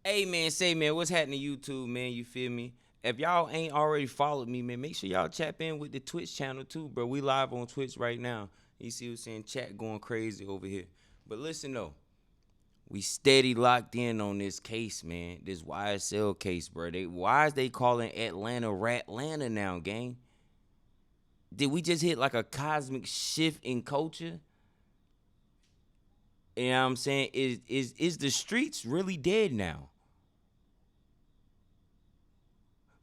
Hey man, say man, what's happening YouTube, man? You feel me? If y'all ain't already followed me, man, make sure y'all tap in with the Twitch channel too, bro. We live on Twitch right now. You see what I'm saying? Chat going crazy over here. But listen though, we steady locked in on this case, man. This YSL case, bro. Why is they calling Atlanta Ratlanta now, gang? Did we just hit like a cosmic shift in culture? You know what I'm saying? Is the streets really dead now?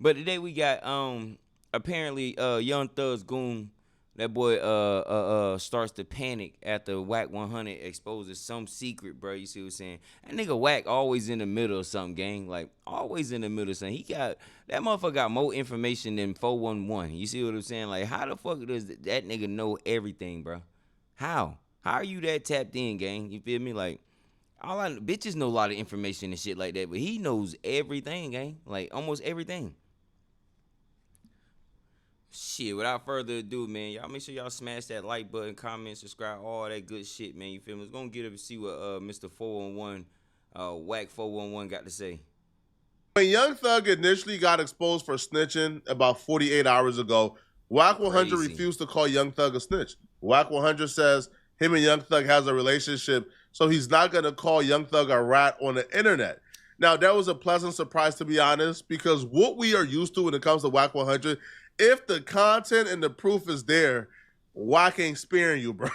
But today we got apparently Young Thug's goon, that boy starts to panic after Wack100 exposes some secret, bro. You see what I'm saying? That nigga Wack always in the middle of something, gang. Like always in the middle of something. He got that motherfucker got more information than 411. You see what I'm saying? Like how the fuck does that nigga know everything, bro? How? How are you that tapped in, gang? You feel me? Like all I bitches know a lot of information and shit like that, but he knows everything, gang. Like almost everything. Shit, without further ado, man, y'all make sure y'all smash that like button, comment, subscribe, all that good shit, man. You feel me? It's gonna get up and see what Mr. 411, Wack 411 got to say. When Young Thug initially got exposed for snitching about 48 hours ago, Wack100 refused to call Young Thug a snitch. Wack100 says him and Young Thug has a relationship, so he's not gonna call Young Thug a rat on the internet. Now, that was a pleasant surprise, to be honest, because what we are used to when it comes to Wack100, if the content and the proof is there, Wack ain't sparing you, bro.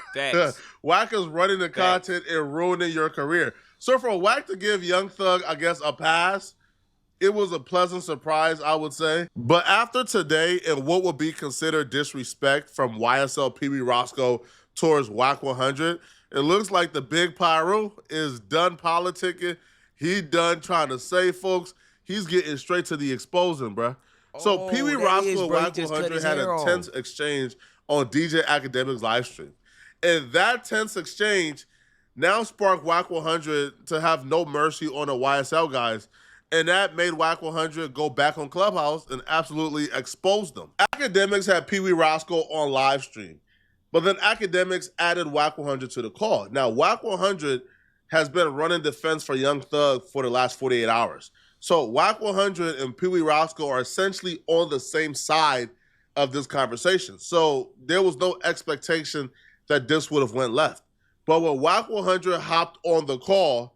Wack is running the content and ruining your career. So for Wack to give Young Thug, I guess, a pass, it was a pleasant surprise, I would say. But after today and what would be considered disrespect from YSL PeeWee Rosoe towards Wack100, it looks like the big Pyro is done politicking. He done trying to save folks. He's getting straight to the exposing, bro. So PeeWee Rosoe and Wack100 had a tense exchange on DJ Academic's live stream. And that tense exchange now sparked Wack100 to have no mercy on the YSL guys. And that made Wack100 go back on Clubhouse and absolutely expose them. Academics had PeeWee Rosoe on live stream. But then Academics added Wack100 to the call. Now, Wack100 has been running defense for Young Thug for the last 48 hours. So Wack100 and PeeWee Rosoe are essentially on the same side of this conversation. So there was no expectation that this would have went left. But when Wack100 hopped on the call,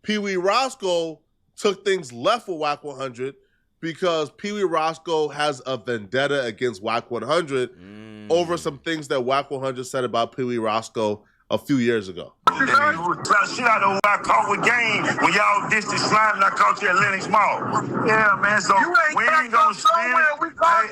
PeeWee Rosoe took things left with Wack100 because PeeWee Rosoe has a vendetta against Wack100 over some things that Wack100 said about PeeWee Rosoe a few years ago. Shit out of I caught with game when y'all dissed the slime and I caught you at Lennox Mall. Yeah, man, so we ain't gonna spin.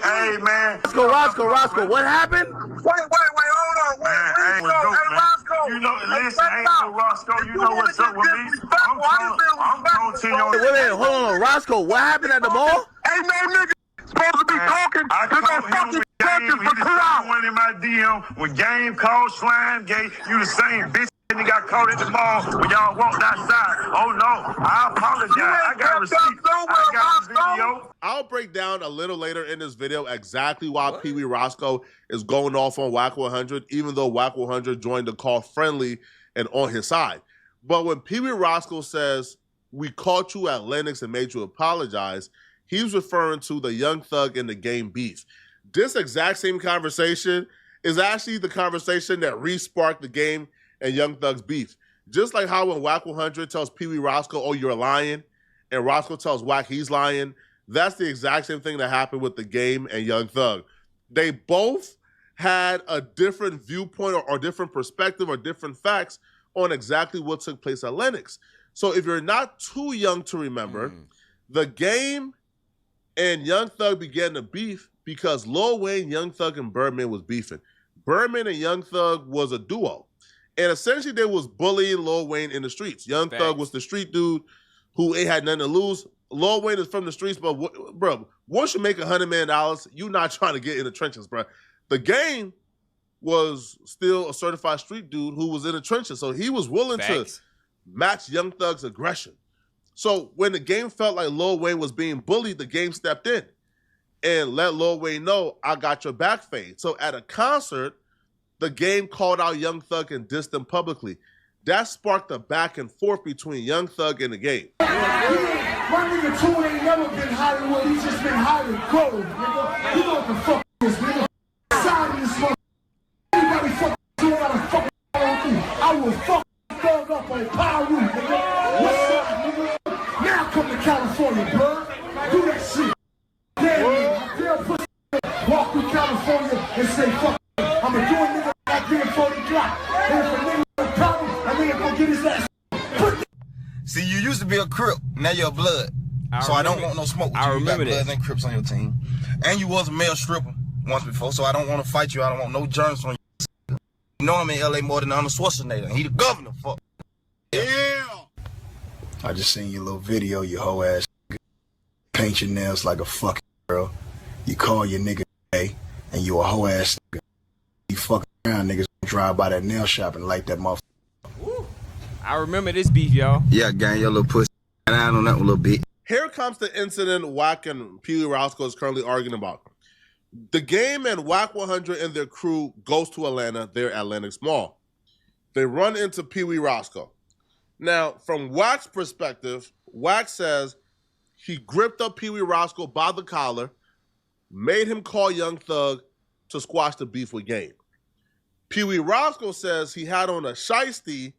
Hey, man. Rosoe, what happened? Wait, hold on. Hey, Rosoe. You know, listen, ain't no Rosoe. You know what's up with me? I'm coaching on. Wait, hold on, Rosoe, what happened at the mall? Hey, man, nigga, supposed to be talking. I caught him with game. He the same one in my DM. When game called slime gate, you the same bitch. He got caught at the mall when y'all walked outside. Oh no, I apologize. I got a receipt. I got a video. I'll break down a little later in this video exactly why PeeWee Rosoe is going off on Wack100, even though Wack100 joined the call friendly and on his side. But when PeeWee Rosoe says, we caught you at Lennox and made you apologize, he's referring to the Young Thug and the game beef. This exact same conversation is actually the conversation that re-sparked the game and Young Thug's beef. Just like how when Wack100 tells PeeWee Rosoe, oh, you're lying, and Rosoe tells Wack he's lying, that's the exact same thing that happened with the game and Young Thug. They both had a different viewpoint or different perspective or different facts on exactly what took place at Lennox. So if you're not too young to remember, the game and Young Thug began to beef because Lil Wayne, Young Thug, and Birdman was beefing. Birdman and Young Thug was a duo. And essentially, they was bullying Lil Wayne in the streets. Young Thug was the street dude who ain't had nothing to lose. Lil Wayne is from the streets, but bro, once you make $100 million, you not trying to get in the trenches, bro. The game was still a certified street dude who was in the trenches, so he was willing to match Young Thug's aggression. So when the game felt like Lil Wayne was being bullied, the game stepped in and let Lil Wayne know, I got your back fade. So at a concert, the game called out Young Thug and dissed him publicly. That sparked a back and forth between Young Thug and the Game. My nigga Tune ain't never been Hollywood. He's just been Hollywood gold, nigga. You know what the fuck is, nigga. Side of this mother. Anybody fucking doing out of fucking I will fuck Thug up on Power Root, nigga. What's up, nigga? Now come to California, bro. Do that shit. Damn, nigga. Girl, pussy. Walk through California and say, fuck. I'ma do a nigga like being 40 Glock. And if a nigga has a problem, a nigga gonna get his ass. See, you used to be a Crip, now you're a Blood. I don't want no smoke with you. You got Bloods and Crips on your team. And you was a male stripper once before, so I don't want to fight you. I don't want no germs on you. You know I'm in LA more than Arnold Schwarzenegger. He the governor, fuck. Yeah. I just seen your little video, you hoe ass nigga. Paint your nails like a fucking girl. You call your nigga gay, and you a hoe ass nigga. You fucking around niggas drive by that nail shop and light that motherfucker. I remember this beef, y'all. Yeah, gang, your little pussy. And I know that one a little bit. Here comes the incident Wack and PeeWee Roscoe is currently arguing about. The Game and Wack100 and their crew goes to Atlanta. They're at Lennox Mall. They run into PeeWee Roscoe. Now, from Wack's perspective, Wack says he gripped up PeeWee Roscoe by the collar, made him call Young Thug to squash the beef with Game. PeeWee Roscoe says he had on a shiesty,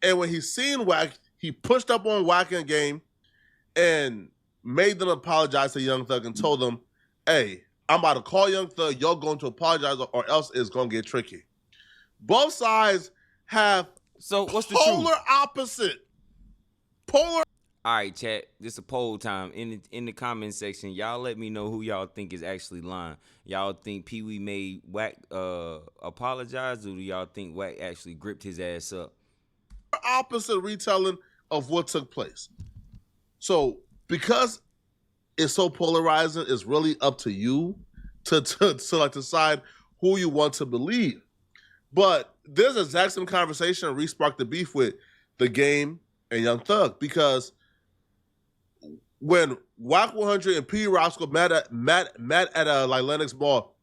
and when he seen Wack, he pushed up on Wack and Game and made them apologize to Young Thug and told them, hey, I'm about to call Young Thug, you're going to apologize or else it's going to get tricky. Both sides have what's the polar truth? opposite. Polar. All right, chat. This is a poll time. In the comment section, y'all let me know who y'all think is actually lying. Y'all think PeeWee made Wack apologize, or do y'all think Wack actually gripped his ass up? Opposite retelling of what took place. So because it's so polarizing, it's really up to you to like decide who you want to believe. But there's exact same conversation re-sparked the beef with the Game and Young Thug, because when Wack100 and PeeWee Roscoe met at like Lennox Mall,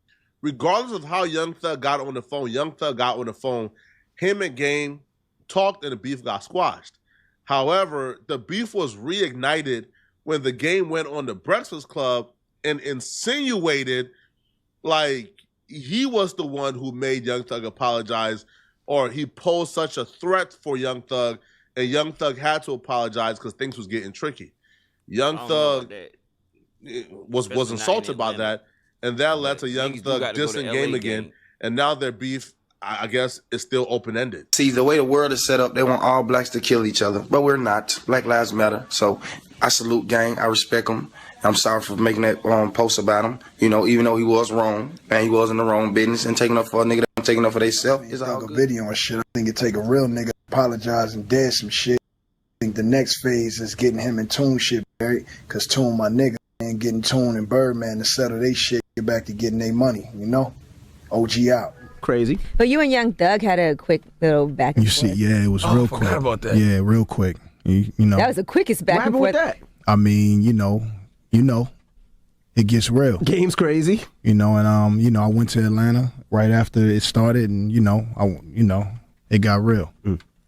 regardless of how Young Thug got on the phone, Young Thug got on the phone, him and Game talked and the beef got squashed. However, the beef was reignited when the Game went on the Breakfast Club and insinuated like he was the one who made Young Thug apologize, or he posed such a threat for Young Thug, and Young Thug had to apologize because things was getting tricky. Young Thug was insulted by that, and that led to Young Thug dissing Game again, and now their beef, I guess, is still open-ended. See, the way the world is set up, they want all blacks to kill each other, but we're not. Black lives matter. So I salute Gang. I respect him. I'm sorry for making that post about him. You know, even though he was wrong, and he was in the wrong business, and taking up for a nigga that taking up for themselves. It's all good. Video and shit. I think it take a real nigga to apologize and dead some shit. I think the next phase is getting him and Tune shit, right? Because Tune my nigga, and getting Tune and Birdman to settle they shit, get back to getting their money, you know? OG out. Crazy. But you and Young Thug had a quick little back and forth. You see, yeah, it was real quick. I forgot about that. Yeah, real quick. You know. That was the quickest back and forth. That? I mean, you know, it gets real. Game's crazy. You know, and I went to Atlanta right after it started, and it got real.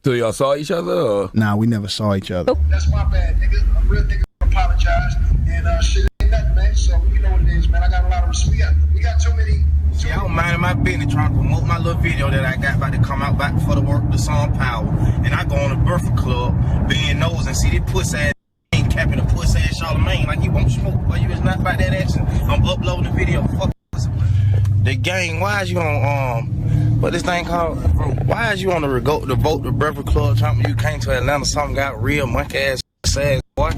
So y'all saw each other? Or? Nah, we never saw each other. That's my bad, nigga. A real nigga apologize, and shit ain't nothing, man. So you know what it is, man. I got a lot of respect. We got too many. See, I don't mind my business trying to promote my little video that I got about to come out back for the work, the song Power. And I go on the Burford Club, being nose, and see this pussy ass ain't capping a pussy ass Charlemagne like he won't smoke. But you is not about that action. I'm uploading the video. Fuck the Gang. Why is you on what this thing called? Why is you on the vote the Burford Club? Trying you came to Atlanta, something got real monkey ass sad boy.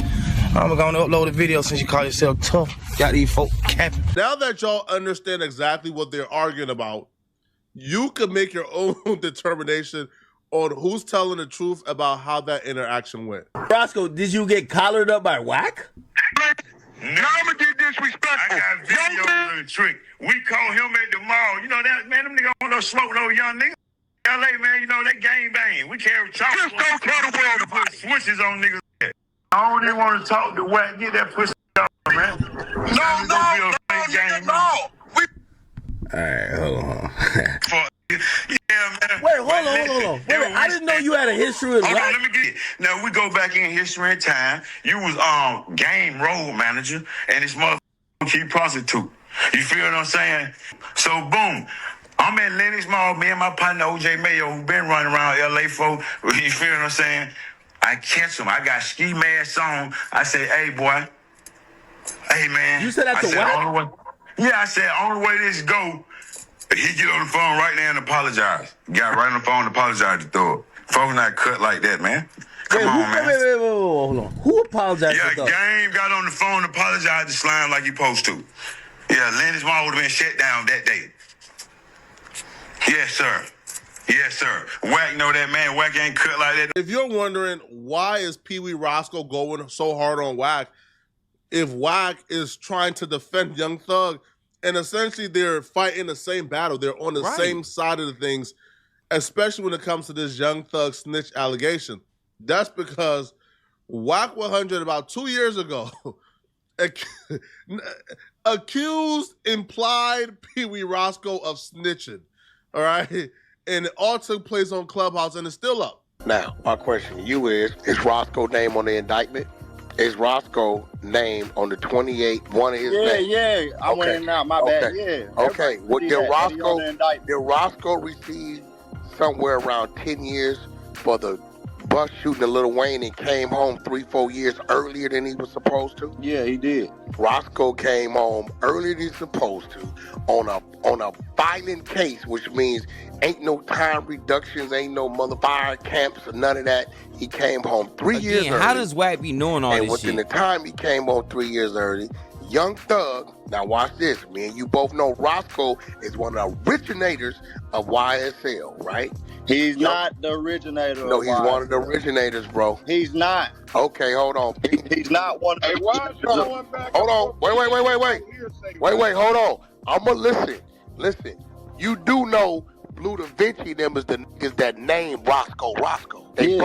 I'm gonna upload a video since you call yourself tough. Got these folk capping. Now that y'all understand exactly what they're arguing about, you can make your own determination on who's telling the truth about how that interaction went. Roscoe, did you get collared up by Wack? No, I'ma get disrespectful. I got videos of the trick. We call him at the mall. You know that, man, them niggas don't no smoke no young niggas. LA, man, you know, they gang bang. We carry chocolate. Just don't tell the world to put switches on niggas. I don't even want to talk to Wack. Get that pussy out, man. No. All right, hold on. Yeah, man. Wait, hold on. Wait, I didn't know you had a history with Hold on, Wack. let me get it. Now, we go back in history and time. You was game road manager, and this motherfucker keep prostitute. You feel what I'm saying? So, boom. I'm at Lennox Mall, me and my partner, OJ Mayo, who been running around LA for, you feel what I'm saying? I catch him. I got ski mask on. I say, hey, boy. Hey, man. You said that to Wack? Yeah, I said, only way this go, he get on the phone right now and apologize. Got right on the phone and apologized to Thug. Folks not cut like that, man. Come on, man. Wait, hold on. Who apologized Yeah, to Thug? Game got on the phone and apologized to Slime like he supposed to. Yeah, Lennox Mall would have been shut down that day. Yes, sir. Yes, sir. Wack know that, man. Wack ain't cut like that. If you're wondering why is PeeWee Roscoe going so hard on Wack, if Wack is trying to defend Young Thug, and essentially they're fighting the same battle, they're on the same side of the things, especially when it comes to this Young Thug snitch allegation. That's because Wack100 about 2 years ago accused, implied PeeWee Roscoe of snitching. All right, and it all took place on Clubhouse, and it's still up. Now, my question to you is Roscoe name on the indictment? Is Roscoe name on the 28, one of his names? Yeah, I went in out, my bad, yeah. Okay, well, did Roscoe receive somewhere around 10 years for the bus shooting of Lil Wayne and came home 3-4 years earlier than he was supposed to? Yeah, he did. Roscoe came home earlier than he's supposed to on a violent case, which means ain't no time reductions, ain't no fire camps or none of that. He came home 3 years early. How does Wack be knowing all this shit? And within the time he came home 3 years early, Young Thug, now watch this, me and you both know Roscoe is one of the originators of YSL, right? He's not the originator. No, he's one of the originators, bro. He's not. Okay, hold on. He's not one of the originators. Hold on. Wait, hold on. I'ma listen. You do know Blue Da Vinci them is the niggas that name Roscoe. Okay.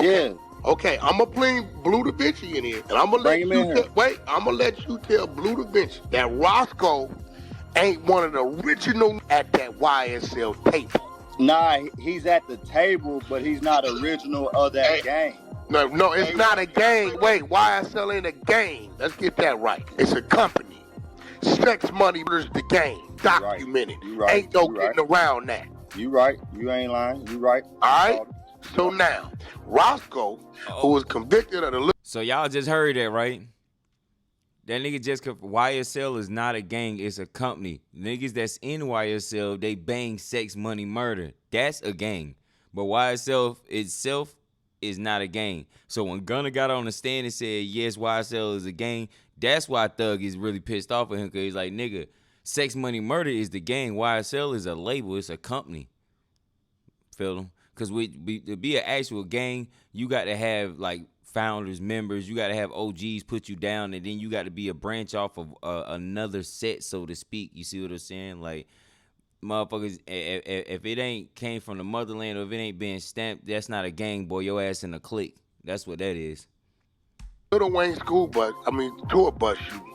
Yeah. Okay, I'm gonna bring Blue Da Vinci in here, and I'm gonna let you tell Blue Da Vinci that Roscoe ain't one of the original at that YSL table. Nah, he's at the table, but he's not original of that gang. No, it's not a gang. Wait, YSL ain't a gang. Let's get that right. It's a company. Sex Money is the game. Documented. You right. Ain't no getting around that. You right. You ain't lying. You right. All right. So now, Roscoe, who was convicted of the... So y'all just heard that, right? That nigga YSL is not a gang, it's a company. Niggas that's in YSL, they bang sex, money, murder. That's a gang. But YSL itself is not a gang. So when Gunna got on the stand and said, yes, YSL is a gang, that's why Thug is really pissed off at him, because he's like, nigga, sex, money, murder is the gang. YSL is a label, it's a company. Feel them? Because to be an actual gang, you got to have, like, founders, members, you got to have OGs put you down, and then you got to be a branch off of another set, so to speak. You see what I'm saying? Like, motherfuckers, if it ain't came from the motherland or if it ain't being stamped, that's not a gang, boy. Your ass in a clique. That's what that is. Lil Wayne tour bus shooting.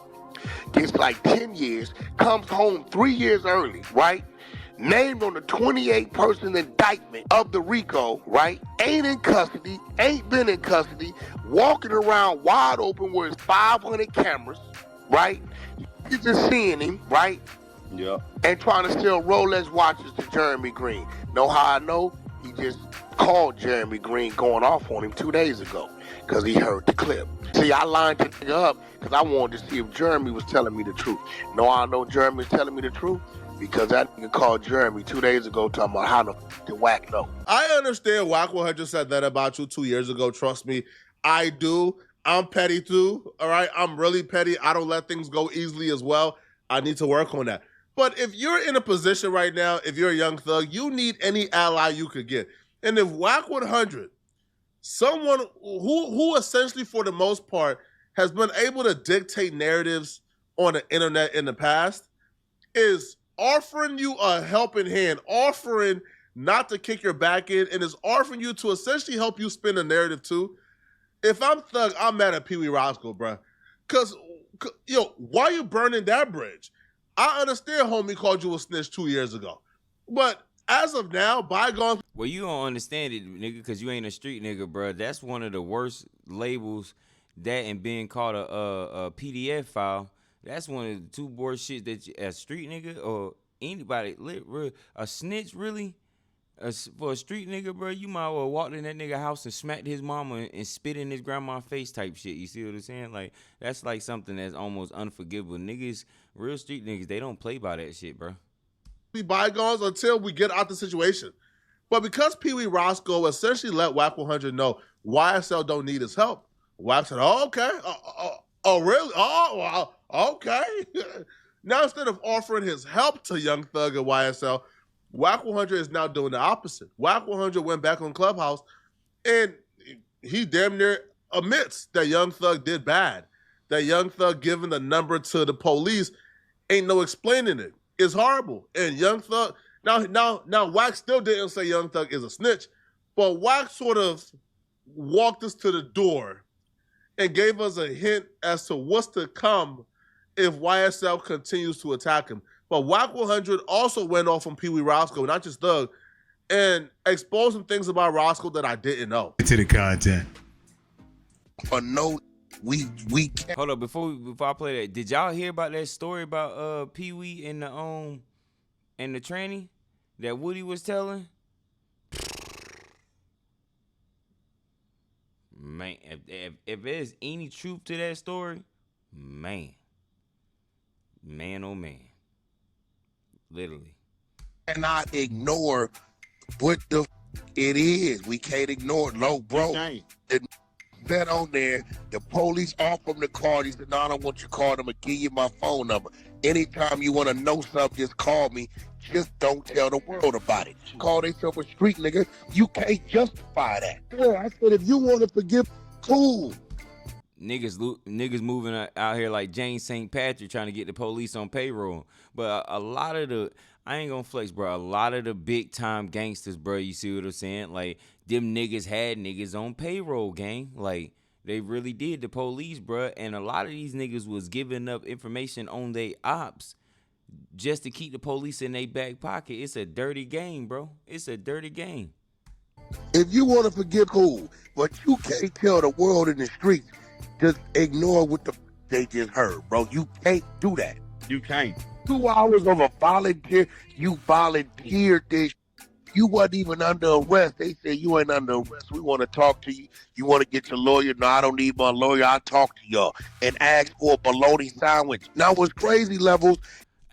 Gets like 10 years, comes home 3 years early, right? Named on the 28-person indictment of the RICO, right? Ain't in custody, ain't been in custody, walking around wide open with his 500 cameras, right? You're just seeing him, right? Yeah. And trying to sell Rolex watches to Jeremy Green. Know how I know? He just called Jeremy Green going off on him 2 days ago because he heard the clip. See, I lined the nigga up because I wanted to see if Jeremy was telling me the truth. Know how I know Jeremy was telling me the truth? Because that nigga called Jeremy 2 days ago talking about how the f*** did Wack know. I understand Wack100 said that about you 2 years ago. Trust me, I do. I'm petty too, all right? I'm really petty. I don't let things go easily as well. I need to work on that. But if you're in a position right now, if you're a Young Thug, you need any ally you could get. And if Wack100, someone who essentially for the most part has been able to dictate narratives on the internet in the past, is offering you a helping hand, offering not to kick your back in, and is offering you to essentially help you spin a narrative too. If I'm Thug, I'm mad at PeeWee Roscoe, bro. Because, why are you burning that bridge? I understand homie called you a snitch 2 years ago. But as of now, bygones. Well, you don't understand it, nigga, because you ain't a street nigga, bro. That's one of the worst labels. That and being called a PDF file. That's one of the two worst shit that a street nigga or anybody, a snitch really, for a street nigga, bro, you might well walk in that nigga house and smack his mama and spit in his grandma's face type shit. You see what I'm saying? Like, that's like something that's almost unforgivable. Niggas, real street niggas, they don't play by that shit, bro. Be bygones until we get out the situation. But because PeeWee Roscoe essentially let Wack100 know YSL don't need his help, Wack said, oh, okay. Oh, really? Oh, okay. Now, instead of offering his help to Young Thug and YSL, Wack100 is now doing the opposite. Wack100 went back on Clubhouse, and he damn near admits that Young Thug did bad. That Young Thug giving the number to the police ain't no explaining it. It's horrible. And Young Thug, now Wack still didn't say Young Thug is a snitch, but Wack sort of walked us to the door and gave us a hint as to what's to come if YSL continues to attack him. But Wack100 also went off on PeeWee Roscoe, not just Thug, and exposed some things about Roscoe that I didn't know. To the content. For no, we can't. Hold up, before I play that, did y'all hear about that story about PeeWee and the tranny that Woody was telling? Man, if there's any truth to that story, man, oh man, literally. Cannot ignore what the it is. We can't ignore it. No, bro. That on there, the police off from the car. He said, no, I don't want your card. I'm going to give you my phone number. Anytime you want to know something, just call me. Just don't tell the world about it. Call themselves a street nigga. You can't justify that. Yeah, I said, if you want to forgive, cool. Niggas moving out here like Jane St. Patrick trying to get the police on payroll. But a lot of the, I ain't gonna flex, bro. A lot of the big time gangsters, bro, you see what I'm saying? Like, them niggas had niggas on payroll, gang. Like, they really did, the police, bro. And a lot of these niggas was giving up information on their ops just to keep the police in their back pocket. It's a dirty game, bro. It's a dirty game. If you want to forgive, cool. But you can't tell the world in the streets, just ignore what they just heard, bro. You can't do that. You can't. 2 hours of a volunteer. You volunteered this. You wasn't even under arrest. They said you ain't under arrest. We want to talk to you. You want to get your lawyer? No, I don't need my lawyer. I'll talk to y'all. And ask for a bologna sandwich. Now, what's crazy levels?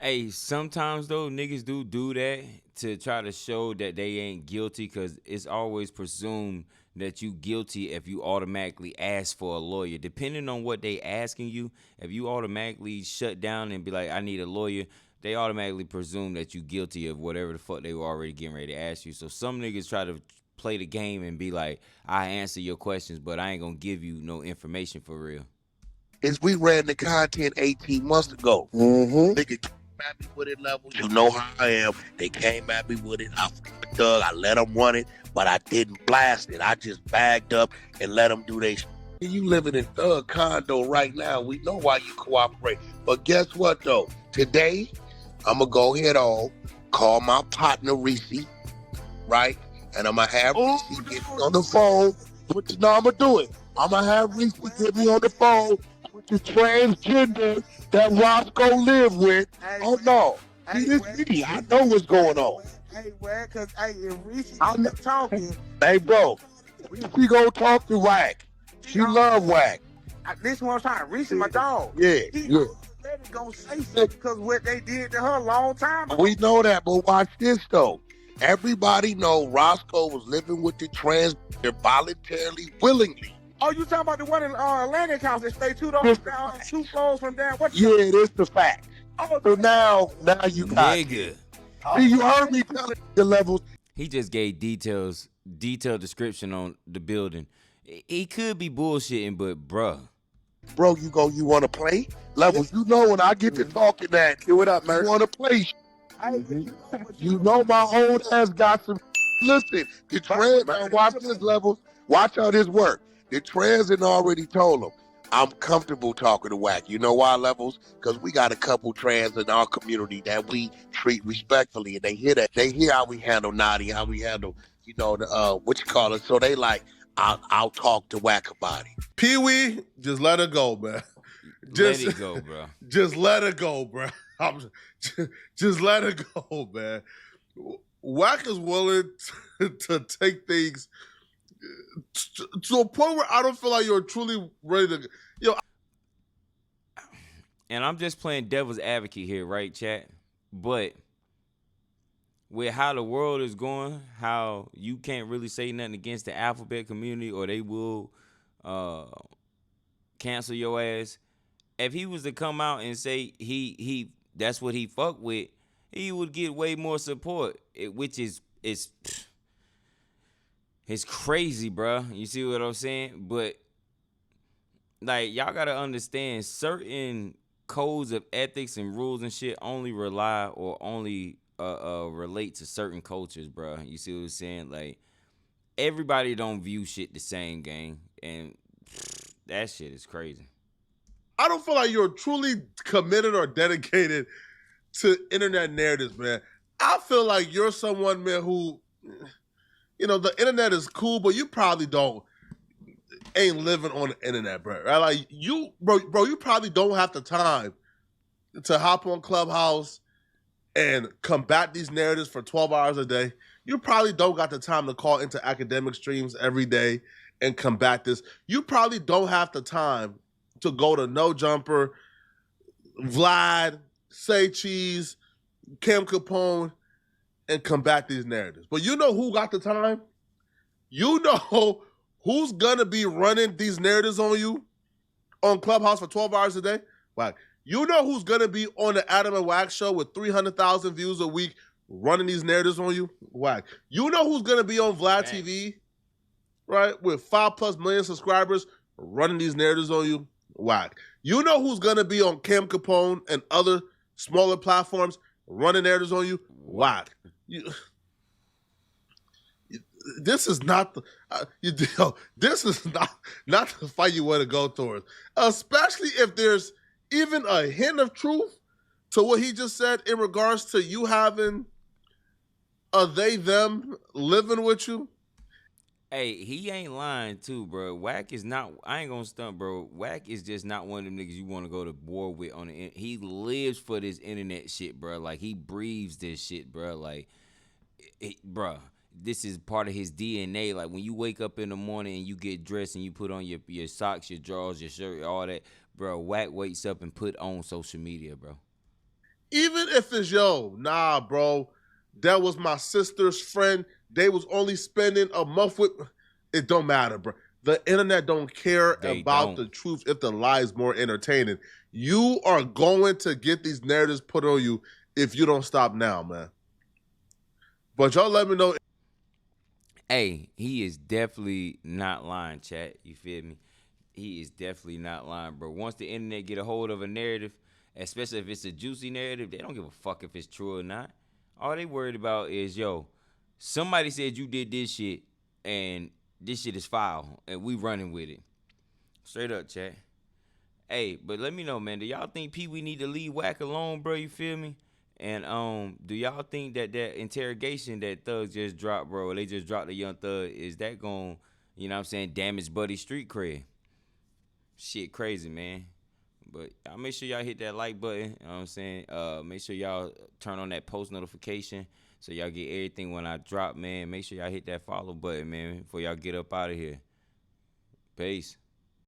Hey, sometimes, though, niggas do that to try to show that they ain't guilty, because it's always presumed that you guilty if you automatically ask for a lawyer. Depending on what they asking you, if you automatically shut down and be like, I need a lawyer, they automatically presume that you guilty of whatever the fuck they were already getting ready to ask you. So some niggas try to play the game and be like, I answer your questions, but I ain't gonna give you no information for real. Is we ran the content 18 months ago. Nigga came at me with it levels. You know how I am. They came at me with it. I fucked Thug. I let them run it, but I didn't blast it. I just bagged up and let them do their shit. You living in Thug condo right now. We know why you cooperate. But guess what, though? Today, I'm going to go ahead on, call my partner, Reese, right? And I'm going to have Reese get me on the phone. No, I'm going to do it. I'm going to have Reese get me on the phone with the transgender that Roscoe live with. Hey, oh, no. Hey, See, this me. I know what's going on. Hey, well, because, hey, if Reese I'm talking. Hey, bro, she gonna talk to Wack. She love Wack. This one I'm trying to Reese my dog. Yeah, yeah. They gonna say something because what they did to her a long time ago. We know that, but watch this, though. Everybody know Roscoe was living with the transgender voluntarily, willingly. Oh, you talking about the one in Lennox house that stayed 2 doors down, 2 floors from down? What? Yeah, it is the fact. Oh, so now you got Nigga. See, you heard me telling the levels. He just gave detailed description on the building. He could be bullshitting, but bruh. Bro, you want to play? Levels, you know when I get to talking that, Give it up, man. You want to play. You know my old ass got some. Listen, the trans, watch this, Levels. Watch how this work. The trans had already told him, I'm comfortable talking to Wack. You know why, Levels? Because we got a couple trans in our community that we treat respectfully, and they hear that. They hear how we handle Naughty, how we handle, the what you call it. So they like, I'll talk to Wack about it. PeeWee, just let it go, man. Let it go, bro. Just let it go, bro. Just let it go, man. Wack is willing to take things to a point where I don't feel like you're truly ready to. And I'm just playing devil's advocate here, right, chat? But with how the world is going, how you can't really say nothing against the alphabet community, or they will cancel your ass. If he was to come out and say he that's what he fuck with, he would get way more support, which is it's crazy, bro. You see what I'm saying? But like, y'all gotta understand, certain codes of ethics and rules and shit only rely or only relate to certain cultures, bro. You see what I'm saying? Like, everybody don't view shit the same, gang, and that shit is crazy. I don't feel like you're truly committed or dedicated to internet narratives, man. I feel like you're someone, man, who, the internet is cool, but you probably ain't living on the internet, bro. Right? Like, you probably don't have the time to hop on Clubhouse and combat these narratives for 12 hours a day. You probably don't got the time to call into academic streams every day and combat this. You probably don't have the time to go to No Jumper, Vlad, Say Cheese, Cam Capone, and combat these narratives. But you know who got the time? You know who's gonna be running these narratives on you on Clubhouse for 12 hours a day? Wack. You know who's gonna be on the Adam and Wack show with 300,000 views a week running these narratives on you? Wack. You know who's gonna be on Vlad TV, right, with 5+ million subscribers running these narratives on you? Wack. You know who's gonna be on Cam Capone and other smaller platforms running narratives on you? Wack. This is not the this is not the fight you want to go towards, especially if there's even a hint of truth to what he just said in regards to you having a them living with you. Hey, he ain't lying too, bro. Wack is not, I ain't gonna stunt, bro. Wack is just not one of them niggas you want to go to war with on the internet. He lives for this internet shit, bro. Like, he breathes this shit, bro. Like, bro, this is part of his DNA. Like, when you wake up in the morning and you get dressed and you put on your socks, your drawers, your shirt, all that, bro, Wack wakes up and put on social media, bro. Even if it's, nah, bro, that was my sister's friend. They was only spending a month with. It don't matter, bro. The internet don't care about the truth if the lie is more entertaining. You are going to get these narratives put on you if you don't stop now, man. But y'all let me know. Hey, he is definitely not lying, chat. You feel me? He is definitely not lying, bro. Once the internet get a hold of a narrative, especially if it's a juicy narrative, they don't give a fuck if it's true or not. All they worried about is, somebody said you did this shit, and this shit is foul, and we running with it. Straight up, chat. Hey, but let me know, man. Do y'all think PeeWee need to leave Wack alone, bro? You feel me? And do y'all think that interrogation that Thugs just dropped, bro, they just dropped the Young Thug, is that going, damage Buddy's street cred? Shit crazy, man. But y'all make sure y'all hit that like button. You know what I'm saying? Make sure y'all turn on that post notification so y'all get everything when I drop, man. Make sure y'all hit that follow button, man, before y'all get up out of here. Peace.